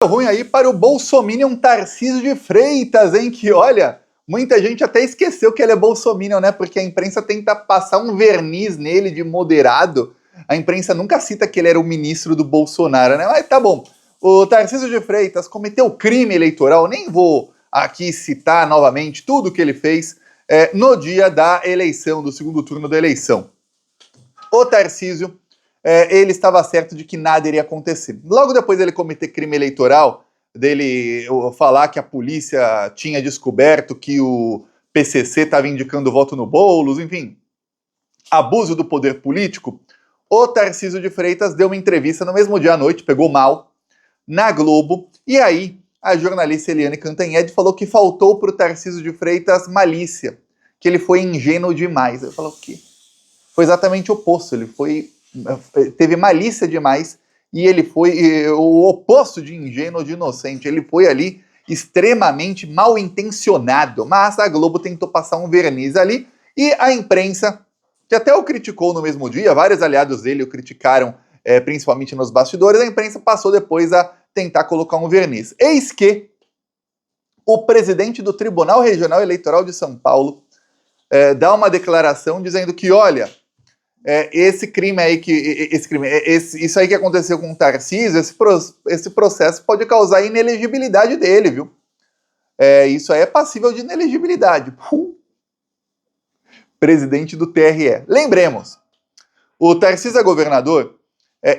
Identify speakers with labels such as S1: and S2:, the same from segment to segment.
S1: ruim aí para o bolsominion Tarcísio de Freitas, hein? Que, olha, muita gente até esqueceu que ele é bolsominion, né? Porque a imprensa tenta passar um verniz nele de moderado. A imprensa nunca cita que ele era o ministro do Bolsonaro, né? Mas tá bom. O Tarcísio de Freitas cometeu crime eleitoral, nem vou aqui citar novamente tudo que ele fez no dia da eleição, do segundo turno da eleição. O Tarcísio, ele estava certo de que nada iria acontecer. Logo depois dele cometer crime eleitoral, dele falar que a polícia tinha descoberto que o PCC estava indicando voto no Boulos, enfim, abuso do poder político, o Tarcísio de Freitas deu uma entrevista no mesmo dia à noite, pegou mal, na Globo, e aí a jornalista Eliane Cantanhede falou que faltou para o Tarcísio de Freitas malícia, que ele foi ingênuo demais. Eu falo que foi exatamente o oposto, ele teve malícia demais e ele foi o oposto de ingênuo, de inocente. Ele foi ali extremamente mal intencionado, mas a Globo tentou passar um verniz ali e a imprensa, que até o criticou no mesmo dia, vários aliados dele o criticaram, principalmente nos bastidores, a imprensa passou depois a tentar colocar um verniz. Eis que o presidente do Tribunal Regional Eleitoral de São Paulo dá uma declaração dizendo que, olha, isso aí que aconteceu com o Tarcísio, esse processo pode causar inelegibilidade dele, viu? Isso aí é passível de inelegibilidade. Presidente do TRE. Lembremos, o Tarcísio é governador,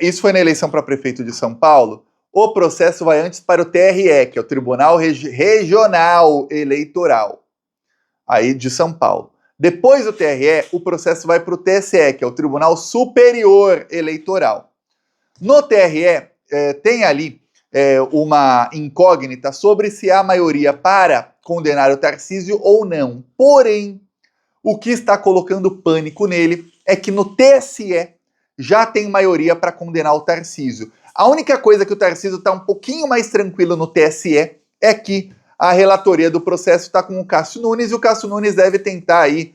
S1: isso foi na eleição para prefeito de São Paulo, o processo vai antes para o TRE, que é o Tribunal Regional Eleitoral, aí de São Paulo. Depois do TRE, o processo vai para o TSE, que é o Tribunal Superior Eleitoral. No TRE, tem ali uma incógnita sobre se há maioria para condenar o Tarcísio ou não. Porém, o que está colocando pânico nele é que no TSE já tem maioria para condenar o Tarcísio. A única coisa que o Tarcísio está um pouquinho mais tranquilo no TSE é que a relatoria do processo está com o Cássio Nunes, e o Cássio Nunes deve tentar aí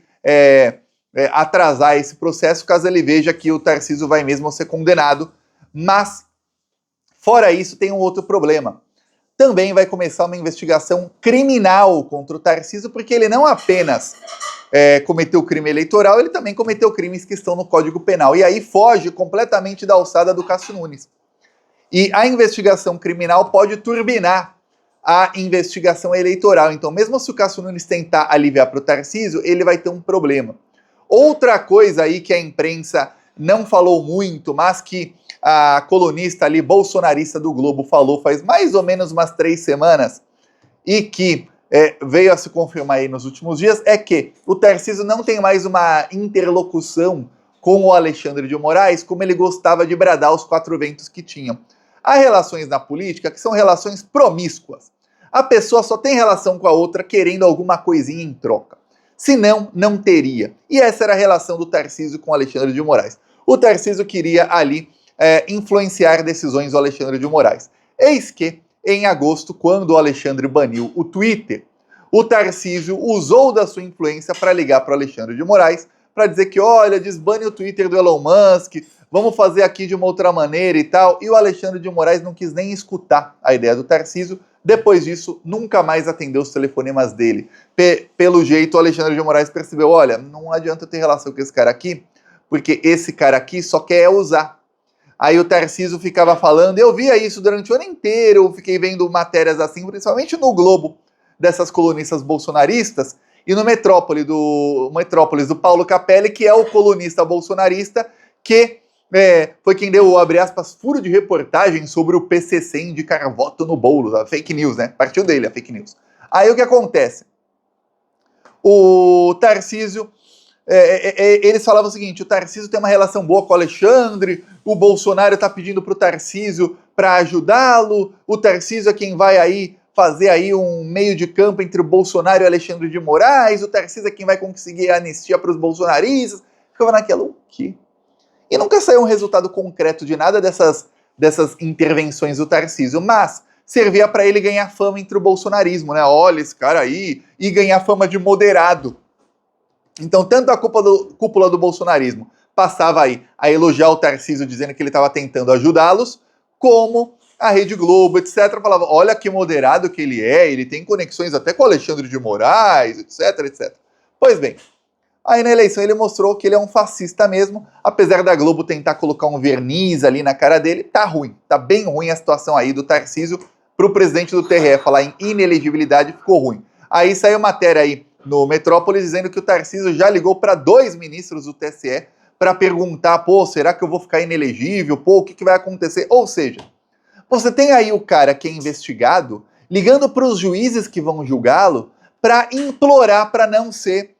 S1: atrasar esse processo caso ele veja que o Tarcísio vai mesmo ser condenado. Mas, fora isso, tem um outro problema. Também vai começar uma investigação criminal contra o Tarcísio, porque ele não apenas cometeu crime eleitoral, ele também cometeu crimes que estão no Código Penal. E aí foge completamente da alçada do Cássio Nunes. E a investigação criminal pode turbinar a investigação eleitoral. Então, mesmo se o Cássio Nunes tentar aliviar para o Tarcísio, ele vai ter um problema. Outra coisa aí que a imprensa não falou muito, mas que a colunista ali, bolsonarista do Globo, falou faz mais ou menos umas 3 semanas, e que veio a se confirmar aí nos últimos dias, é que o Tarcísio não tem mais uma interlocução com o Alexandre de Moraes, como ele gostava de bradar os 4 ventos que tinham. Há relações na política que são relações promíscuas. A pessoa só tem relação com a outra querendo alguma coisinha em troca. Senão, não teria. E essa era a relação do Tarcísio com o Alexandre de Moraes. O Tarcísio queria ali influenciar decisões do Alexandre de Moraes. Eis que, em agosto, quando o Alexandre baniu o Twitter, o Tarcísio usou da sua influência para ligar para o Alexandre de Moraes para dizer que, olha, desbane o Twitter do Elon Musk, vamos fazer aqui de uma outra maneira e tal. E o Alexandre de Moraes não quis nem escutar a ideia do Tarcísio. Depois disso, nunca mais atendeu os telefonemas dele. Pelo jeito, o Alexandre de Moraes percebeu, olha, não adianta ter relação com esse cara aqui, porque esse cara aqui só quer usar. Aí o Tarcísio ficava falando, eu via isso durante o ano inteiro, eu fiquei vendo matérias assim, principalmente no Globo, dessas colunistas bolsonaristas, e no Metrópolis do Paulo Capelli, que é o colunista bolsonarista, que foi quem deu, abre aspas, furo de reportagem sobre o PCC indicar voto no Boulos, a fake news, né? Partiu dele a fake news. Aí o que acontece? O Tarcísio, eles falavam o seguinte, o Tarcísio tem uma relação boa com o Alexandre, o Bolsonaro tá pedindo pro Tarcísio para ajudá-lo, o Tarcísio é quem vai aí fazer aí um meio de campo entre o Bolsonaro e o Alexandre de Moraes, o Tarcísio é quem vai conseguir a anistia para os bolsonaristas. Ficava naquela, o quê? E nunca saiu um resultado concreto de nada dessas intervenções do Tarcísio, mas servia para ele ganhar fama entre o bolsonarismo, né? Olha esse cara aí, e ganhar fama de moderado. Então, tanto a cúpula do bolsonarismo passava aí a elogiar o Tarcísio, dizendo que ele estava tentando ajudá-los, como a Rede Globo, etc., falava, olha que moderado que ele tem conexões até com o Alexandre de Moraes, etc, etc. Pois bem, aí na eleição ele mostrou que ele é um fascista mesmo, apesar da Globo tentar colocar um verniz ali na cara dele, tá ruim, tá bem ruim a situação aí do Tarcísio pro presidente do TRE, falar em inelegibilidade ficou ruim. Aí saiu matéria aí no Metrópolis dizendo que o Tarcísio já ligou para 2 ministros do TSE para perguntar, pô, será que eu vou ficar inelegível? Pô, o que vai acontecer? Ou seja, você tem aí o cara que é investigado ligando para os juízes que vão julgá-lo para implorar para não ser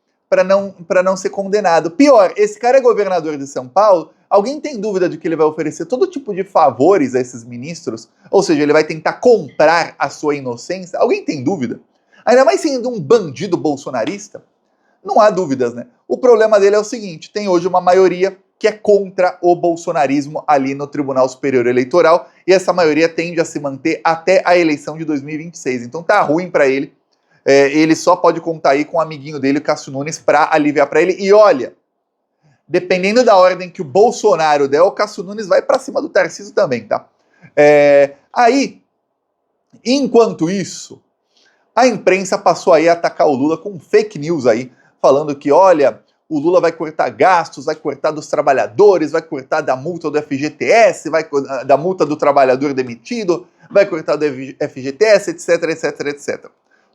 S1: condenado. Pior, esse cara é governador de São Paulo. Alguém tem dúvida de que ele vai oferecer todo tipo de favores a esses ministros? Ou seja, ele vai tentar comprar a sua inocência? Alguém tem dúvida? Ainda mais sendo um bandido bolsonarista? Não há dúvidas, né? O problema dele é o seguinte: tem hoje uma maioria que é contra o bolsonarismo ali no Tribunal Superior Eleitoral, e essa maioria tende a se manter até a eleição de 2026. Então tá ruim para ele. Ele só pode contar aí com o amiguinho dele, o Cássio Nunes, para aliviar para ele. E olha, dependendo da ordem que o Bolsonaro der, o Cássio Nunes vai para cima do Tarcísio também, tá? Aí, enquanto isso, a imprensa passou aí a atacar o Lula com fake news aí, falando que, olha, o Lula vai cortar gastos, vai cortar dos trabalhadores, vai cortar da multa do FGTS, da multa do trabalhador demitido, vai cortar do FGTS, etc, etc, etc.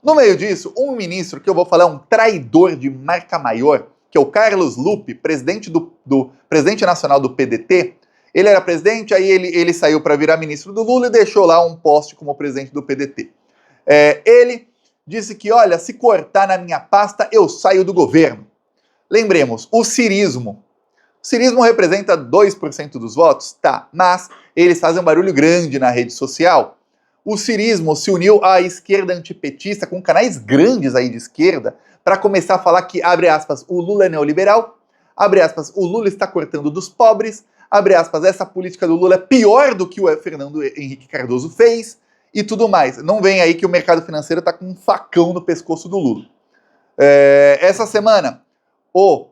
S1: No meio disso, um ministro que eu vou falar um traidor de marca maior, que é o Carlos Lupe, presidente presidente nacional do PDT, ele era presidente, aí ele saiu para virar ministro do Lula e deixou lá um poste como presidente do PDT. Ele disse que, olha, se cortar na minha pasta, eu saio do governo. Lembremos, o cirismo. O cirismo representa 2% dos votos? Tá, mas eles fazem um barulho grande na rede social. O cirismo se uniu à esquerda antipetista, com canais grandes aí de esquerda, para começar a falar que, abre aspas, o Lula é neoliberal, abre aspas, o Lula está cortando dos pobres, abre aspas, essa política do Lula é pior do que o Fernando Henrique Cardoso fez, e tudo mais. Não vem aí que o mercado financeiro está com um facão no pescoço do Lula. Essa semana, o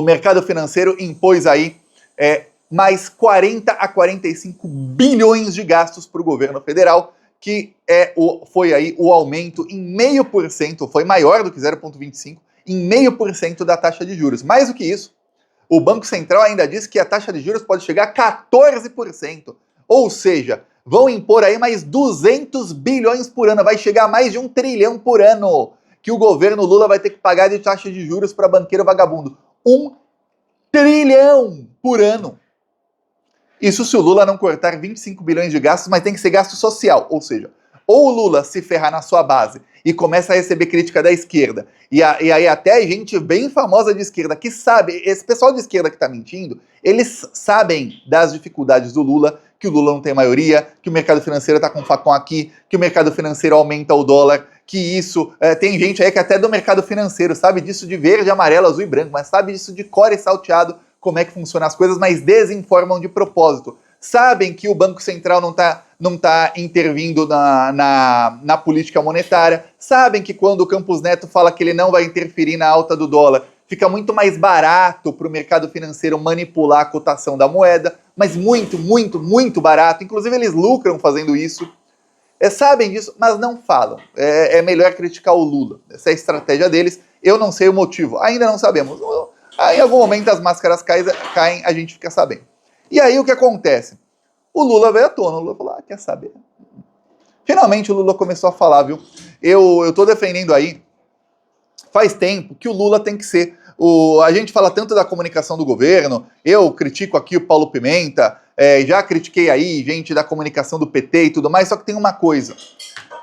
S1: mercado financeiro impôs aí mais 40 a 45 bilhões de gastos para o governo federal, que foi aí o aumento em 0,5%, foi maior do que 0,25%, em 0,5% da taxa de juros. Mais do que isso, o Banco Central ainda diz que a taxa de juros pode chegar a 14%, ou seja, vão impor aí mais 200 bilhões por ano, vai chegar a mais de 1 trilhão por ano, que o governo Lula vai ter que pagar de taxa de juros para banqueiro vagabundo. 1 trilhão por ano. Isso se o Lula não cortar 25 bilhões de gastos, mas tem que ser gasto social, ou seja, ou o Lula se ferrar na sua base e começa a receber crítica da esquerda, e aí até gente bem famosa de esquerda que sabe, esse pessoal de esquerda que tá mentindo, eles sabem das dificuldades do Lula, que o Lula não tem maioria, que o mercado financeiro tá com facão aqui, que o mercado financeiro aumenta o dólar, que isso, tem gente aí que até do mercado financeiro sabe disso de verde, amarelo, azul e branco, mas sabe disso de core e salteado, como é que funcionam as coisas, mas desinformam de propósito. Sabem que o Banco Central não tá intervindo na política monetária, sabem que quando o Campos Neto fala que ele não vai interferir na alta do dólar, fica muito mais barato para o mercado financeiro manipular a cotação da moeda, mas muito, muito, muito barato, inclusive eles lucram fazendo isso. Sabem disso, mas não falam. É melhor criticar o Lula. Essa é a estratégia deles. Eu não sei o motivo. Ainda não sabemos. Em algum momento as máscaras caem, a gente fica sabendo. E aí o que acontece? O Lula veio à tona. O Lula falou, quer saber? Finalmente o Lula começou a falar, viu? Eu tô defendendo aí, faz tempo, que o Lula tem que ser... A gente fala tanto da comunicação do governo, eu critico aqui o Paulo Pimenta, já critiquei aí gente da comunicação do PT e tudo mais, só que tem uma coisa,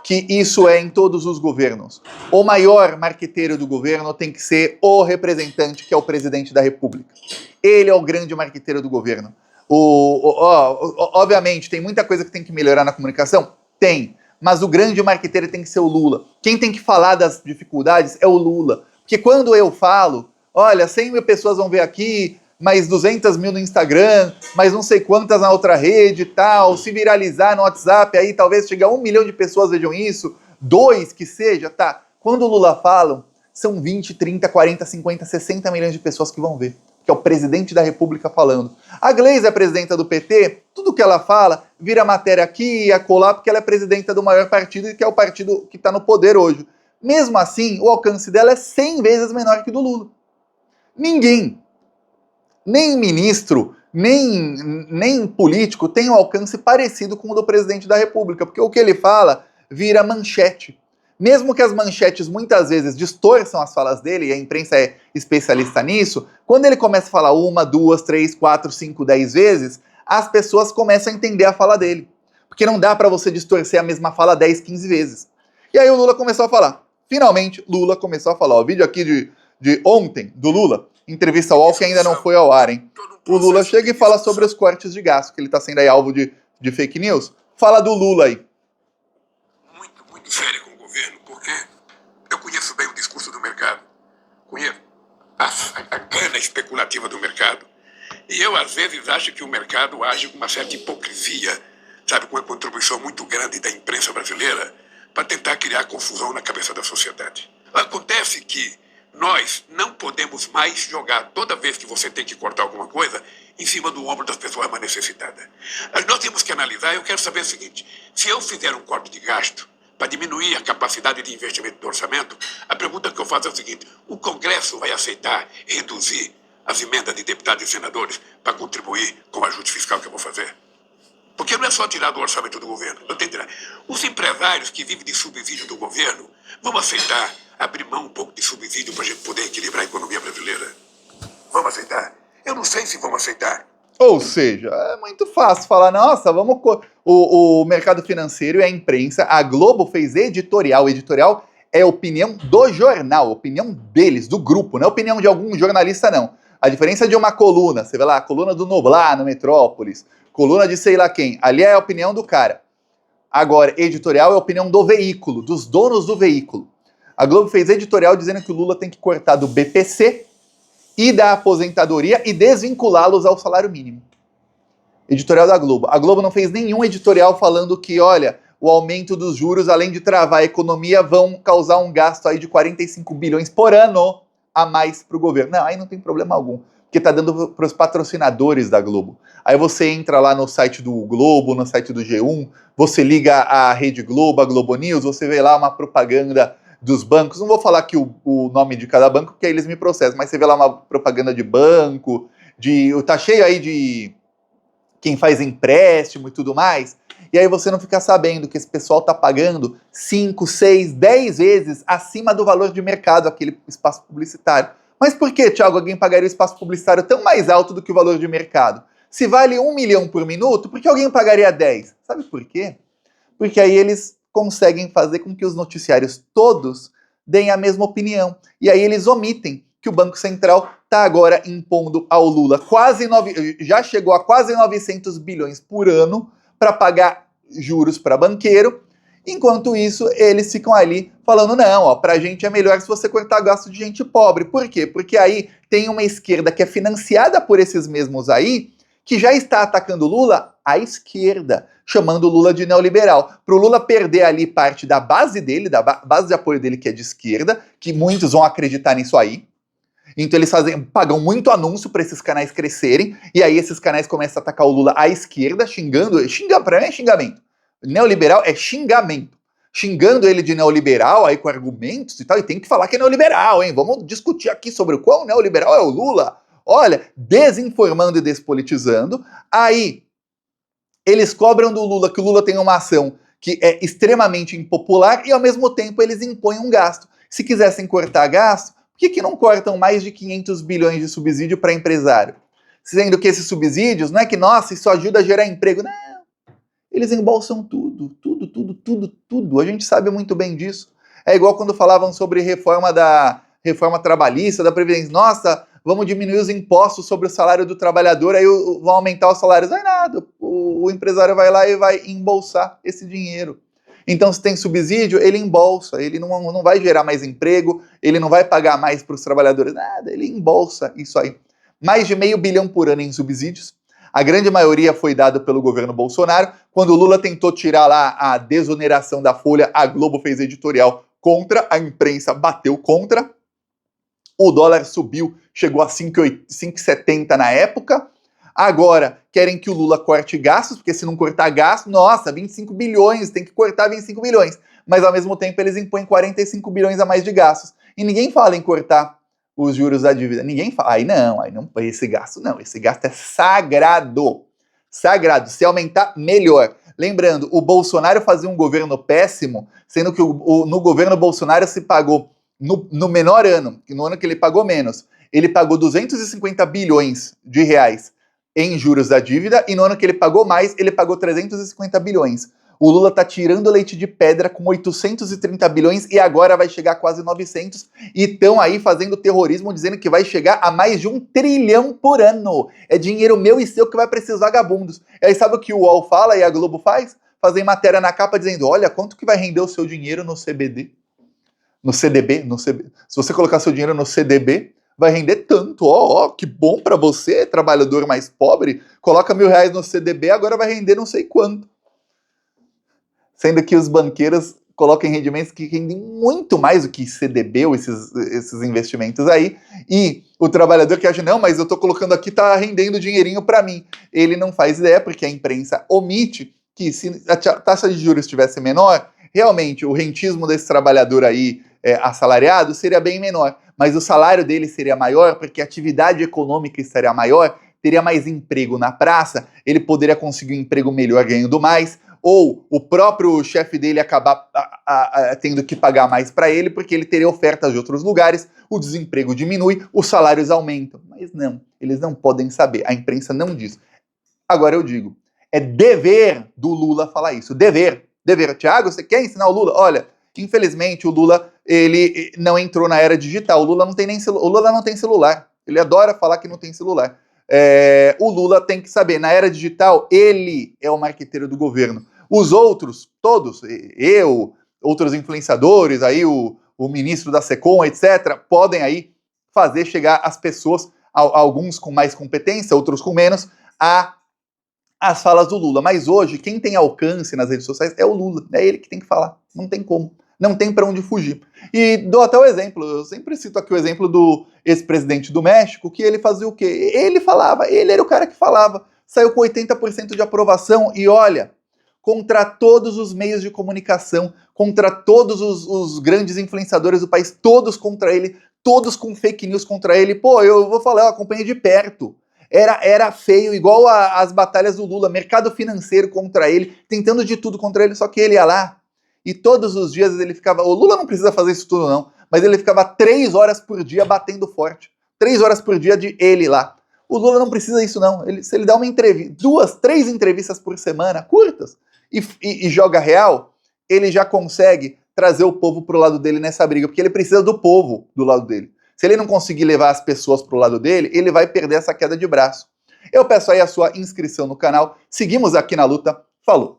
S1: que isso é em todos os governos. O maior marqueteiro do governo tem que ser o representante, que é o presidente da República. Ele é o grande marqueteiro do governo. Obviamente, tem muita coisa que tem que melhorar na comunicação? Tem. Mas o grande marqueteiro tem que ser o Lula. Quem tem que falar das dificuldades é o Lula. Porque quando eu falo, olha, 100 mil pessoas vão ver aqui, mais 200 mil no Instagram, mais não sei quantas na outra rede e tal, se viralizar no WhatsApp, aí talvez chegue a 1 milhão de pessoas vejam isso, 2 que seja, tá. Quando o Lula fala, são 20, 30, 40, 50, 60 milhões de pessoas que vão ver, que é o presidente da República falando. A Gleisi é presidenta do PT, Tudo que ela fala vira matéria aqui e acolá, porque ela é presidenta do maior partido, que é o partido que está no poder hoje. Mesmo assim, o alcance dela é 100 vezes menor que o do Lula. Ninguém, nem ministro, nem político tem um alcance parecido com o do presidente da República, porque o que ele fala vira manchete. Mesmo que as manchetes muitas vezes distorçam as falas dele, e a imprensa é especialista nisso, quando ele começa a falar 1, 2, 3, 4, 5, 10 vezes, as pessoas começam a entender a fala dele. Porque não dá para você distorcer a mesma fala 10, 15 vezes. E aí o Lula começou a falar. Finalmente, Lula começou a falar. O vídeo aqui de ontem, do Lula, entrevista ao UOL, que ainda não foi ao ar, hein? O Lula chega e fala sobre os cortes de gasto, que ele está sendo aí alvo de fake news. Fala do Lula aí.
S2: Muito sério com o governo, porque eu conheço bem o discurso do mercado. Conheço a grana especulativa do mercado. E eu, às vezes, acho que o mercado age com uma certa hipocrisia, sabe, com uma contribuição muito grande da imprensa brasileira para tentar criar confusão na cabeça da sociedade. Acontece que nós não podemos mais jogar, toda vez que você tem que cortar alguma coisa, em cima do ombro das pessoas mais necessitadas. Nós temos que analisar, eu quero saber o seguinte, se eu fizer um corte de gasto para diminuir a capacidade de investimento do orçamento, a pergunta que eu faço é o seguinte, o Congresso vai aceitar reduzir as emendas de deputados e senadores para contribuir com o ajuste fiscal que eu vou fazer? Porque não é só tirar do orçamento do governo. Eu tenho que tirar. Os empresários que vivem de subsídio do governo vão aceitar abrir mão um pouco de subsídio para a gente poder equilibrar a economia brasileira? Vamos aceitar? Eu não sei se vamos aceitar.
S1: Ou seja, é muito fácil falar, nossa, vamos... O mercado financeiro e a imprensa, a Globo fez editorial. Editorial é opinião do jornal, opinião deles, do grupo, não é opinião de algum jornalista, não. A diferença de uma coluna, você vê lá, a coluna do Noblar, no Metrópolis, coluna de sei lá quem, ali é a opinião do cara. Agora, editorial é a opinião do veículo, dos donos do veículo. A Globo fez editorial dizendo que o Lula tem que cortar do BPC e da aposentadoria e desvinculá-los ao salário mínimo. Editorial da Globo. A Globo não fez nenhum editorial falando que, olha, o aumento dos juros, além de travar a economia, vão causar um gasto aí de 45 bilhões por ano a mais para o governo. Não, aí não tem problema algum, porque tá dando para os patrocinadores da Globo. Aí você entra lá no site do Globo, no site do G1, você liga a Rede Globo, a Globo News, você vê lá uma propaganda dos bancos. Não vou falar aqui o nome de cada banco, porque aí eles me processam, mas você vê lá uma propaganda de banco, tá cheio aí de quem faz empréstimo e tudo mais, e aí você não fica sabendo que esse pessoal tá pagando 5, 6, 10 vezes acima do valor de mercado aquele espaço publicitário. Mas por que, Thiago, alguém pagaria o espaço publicitário tão mais alto do que o valor de mercado? Se vale 1 milhão por minuto, por que alguém pagaria 10? Sabe por quê? Porque aí eles conseguem fazer com que os noticiários todos deem a mesma opinião. E aí eles omitem que o Banco Central está agora impondo ao Lula já chegou a quase 900 bilhões por ano para pagar juros para banqueiro. Enquanto isso, eles ficam ali falando, não, ó, pra gente é melhor se você cortar gasto de gente pobre. Por quê? Porque aí tem uma esquerda que é financiada por esses mesmos aí, que já está atacando o Lula à esquerda, chamando o Lula de neoliberal. Para o Lula perder ali parte da base dele, da base de apoio dele, que é de esquerda, que muitos vão acreditar nisso aí. Então eles pagam muito anúncio para esses canais crescerem, e aí esses canais começam a atacar o Lula à esquerda, pra mim é xingamento. Neoliberal é xingamento. Xingando ele de neoliberal, aí com argumentos e tal, e tem que falar que é neoliberal, hein? Vamos discutir aqui sobre o quão neoliberal é o Lula. Olha, desinformando e despolitizando. Aí, eles cobram do Lula que o Lula tem uma ação que é extremamente impopular e, ao mesmo tempo, eles impõem um gasto. Se quisessem cortar gasto, por que não cortam mais de 500 bilhões de subsídio para empresário? Sendo que esses subsídios, não é que, nossa, isso ajuda a gerar emprego. Não, eles embolsam tudo. A gente sabe muito bem disso. É igual quando falavam sobre reforma trabalhista, da Previdência. Nossa, vamos diminuir os impostos sobre o salário do trabalhador, aí vão aumentar os salários. Não é nada, o empresário vai lá e vai embolsar esse dinheiro. Então, se tem subsídio, ele embolsa, ele não vai gerar mais emprego, ele não vai pagar mais para os trabalhadores, nada, ele embolsa isso aí. Mais de R$500 bilhão por ano em subsídios. A grande maioria foi dada pelo governo Bolsonaro. Quando o Lula tentou tirar lá a desoneração da folha, a Globo fez editorial contra, a imprensa bateu contra. O dólar subiu, chegou a 5,70 na época. Agora, querem que o Lula corte gastos, porque se não cortar gastos, nossa, 25 bilhões, tem que cortar 25 bilhões. Mas ao mesmo tempo eles impõem 45 bilhões a mais de gastos. E ninguém fala em cortar os juros da dívida. Ninguém fala, aí não, esse gasto não, esse gasto é sagrado. Sagrado, se aumentar, melhor. Lembrando, o Bolsonaro fazia um governo péssimo, sendo que no governo Bolsonaro se pagou, no menor ano, no ano que ele pagou menos, ele pagou 250 bilhões de reais em juros da dívida, e no ano que ele pagou mais, ele pagou 350 bilhões. O Lula tá tirando leite de pedra com 830 bilhões e agora vai chegar a quase 900, e estão aí fazendo terrorismo dizendo que vai chegar a mais de 1 trilhão por ano. É dinheiro meu e seu que vai para esses vagabundos. E aí sabe o que o UOL fala e a Globo faz? Fazem matéria na capa dizendo, olha, quanto que vai render o seu dinheiro no CBD? No CDB? Se você colocar seu dinheiro no CDB, vai render tanto, ó, que bom para você, trabalhador mais pobre, coloca R$1.000 no CDB, agora vai render não sei quanto. Sendo que os banqueiros colocam rendimentos que rendem muito mais do que CDB ou esses investimentos aí, e o trabalhador que acha, não, mas eu estou colocando aqui, está rendendo dinheirinho para mim. Ele não faz ideia, porque a imprensa omite que se a taxa de juros estivesse menor, realmente o rentismo desse trabalhador aí assalariado seria bem menor, mas o salário dele seria maior, porque a atividade econômica estaria maior, teria mais emprego na praça, ele poderia conseguir um emprego melhor ganhando mais, ou o próprio chefe dele acabar tendo que pagar mais para ele, porque ele teria ofertas de outros lugares, o desemprego diminui, os salários aumentam. Mas não, eles não podem saber, a imprensa não diz. Agora eu digo, é dever do Lula falar isso, dever. Tiago, você quer ensinar o Lula? Olha, infelizmente o Lula, ele não entrou na era digital, o Lula não tem celular, ele adora falar que não tem celular. O Lula tem que saber, na era digital, ele é o marqueteiro do governo. Os outros, todos, outros influenciadores, aí o ministro da SECOM, etc., podem aí fazer chegar as pessoas, alguns com mais competência, outros com menos, às falas do Lula. Mas hoje, quem tem alcance nas redes sociais é o Lula, é ele que tem que falar, não tem como. Não tem para onde fugir. E dou até o exemplo, eu sempre cito aqui o exemplo do ex-presidente do México, que ele fazia o quê? Ele falava, ele era o cara que falava, saiu com 80% de aprovação e olha, contra todos os meios de comunicação, contra todos os grandes influenciadores do país, todos contra ele, todos com fake news contra ele. Pô, eu vou falar, eu acompanhei de perto. Era feio, igual as batalhas do Lula, mercado financeiro contra ele, tentando de tudo contra ele, só que ele ia lá. E todos os dias ele ficava... O Lula não precisa fazer isso tudo, não. Mas ele ficava 3 horas por dia batendo forte. 3 horas por dia de ele lá. O Lula não precisa disso, não. Se ele dá uma entrevista, 2, 3 entrevistas por semana, curtas, e joga real, ele já consegue trazer o povo pro lado dele nessa briga. Porque ele precisa do povo do lado dele. Se ele não conseguir levar as pessoas pro lado dele, ele vai perder essa queda de braço. Eu peço aí a sua inscrição no canal. Seguimos aqui na luta. Falou!